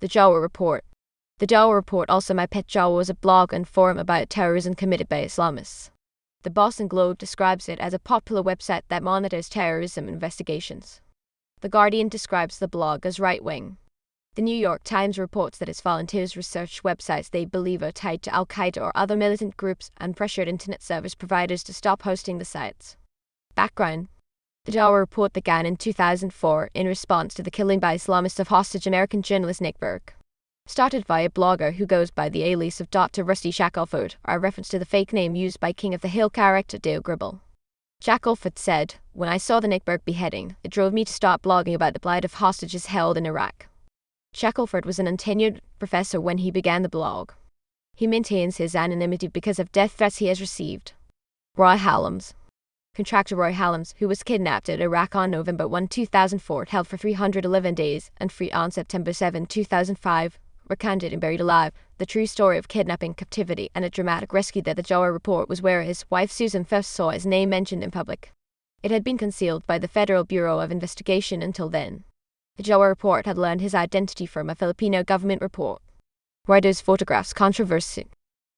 The Jawa Report. The Jawa Report, also MyPetJawa, was a blog and forum about terrorism committed by Islamists. The Boston Globe describes it as a popular website that monitors terrorism investigations. The Guardian describes the blog as right-wing. The New York Times reports that its volunteers research websites they believe are tied to Al-Qaeda or other militant groups and pressured internet service providers to stop hosting the sites. Background. The Jawa Report began in 2004 in response to the killing by Islamists of hostage American journalist Nick Berg. Started by a blogger who goes by the alias of Dr. Rusty Shackelford, a reference to the fake name used by King of the Hill character Dale Gribble. Shackelford said, "When I saw the Nick Berg beheading, it drove me to start blogging about the plight of hostages held in Iraq." Shackelford was an untenured professor when he began the blog. He maintains his anonymity because of death threats he has received. Roy Hallam's. Contractor Roy Hallam's, who was kidnapped in Iraq on November 1, 2004, held for 311 days, and freed on September 7, 2005, recounted and buried alive, the true story of kidnapping, captivity, and a dramatic rescue that the Jawa Report was where his wife Susan first saw his name mentioned in public. It had been concealed by the Federal Bureau of Investigation until then. The Jawa Report had learned his identity from a Filipino government report. Reuters photographs controversy.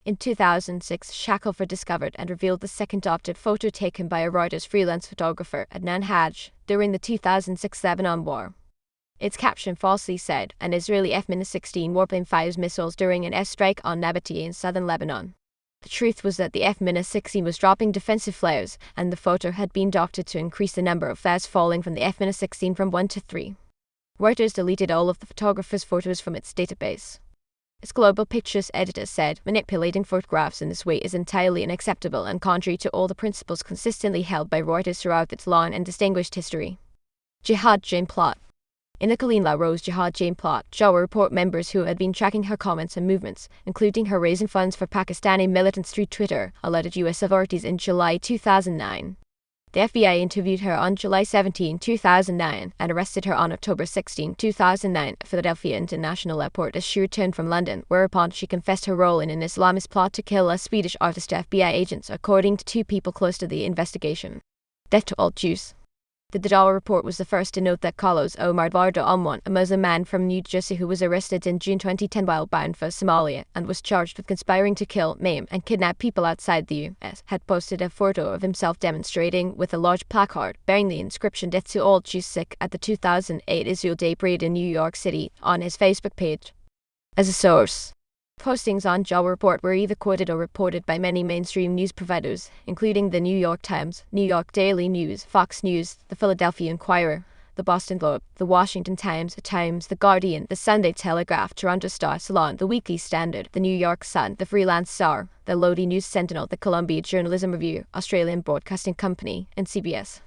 In 2006, Shackelford discovered and revealed the second adopted photo taken by a Reuters freelance photographer, Adnan Haj, during the 2006 Lebanon war. Its caption falsely said, an Israeli F-16 warplane fires missiles during an airstrike on Nabatea in southern Lebanon. The truth was that the F-16 was dropping defensive flares, and the photo had been doctored to increase the number of flares falling from the F-16 from 1 to 3. Reuters deleted all of the photographer's photos from its database. Its global pictures editor said, manipulating photographs in this way is entirely unacceptable and contrary to all the principles consistently held by Reuters throughout its long and distinguished history. Jihad Jane Plot. In the Colleen La Rose Jihad Jane Plot, Jawa Report members who had been tracking her comments and movements, including her raising funds for Pakistani militants through Twitter, alerted U.S. authorities in July 2009. The FBI interviewed her on July 17, 2009, and arrested her on October 16, 2009, at Philadelphia International Airport as she returned from London, whereupon she confessed her role in an Islamist plot to kill a Swedish artist to FBI agents, according to two people close to the investigation. Death to all Jews. The Jawa Report was the first to note that Carlos Omar Vardo Almon, a Muslim man from New Jersey who was arrested in June 2010 while bound for Somalia and was charged with conspiring to kill, maim, and kidnap people outside the U.S., had posted a photo of himself demonstrating with a large placard bearing the inscription "Death to all Jews" sick at the 2008 Israel Day Parade in New York City on his Facebook page. As a source. Postings on Jawa Report were either quoted or reported by many mainstream news providers, including the New York Times, New York Daily News, Fox News, the Philadelphia Inquirer, the Boston Globe, the Washington Times, the Guardian, the Sunday Telegraph, Toronto Star, Salon, the Weekly Standard, the New York Sun, the Freelance Star, the Lodi News Sentinel, the Columbia Journalism Review, Australian Broadcasting Company, and CBS.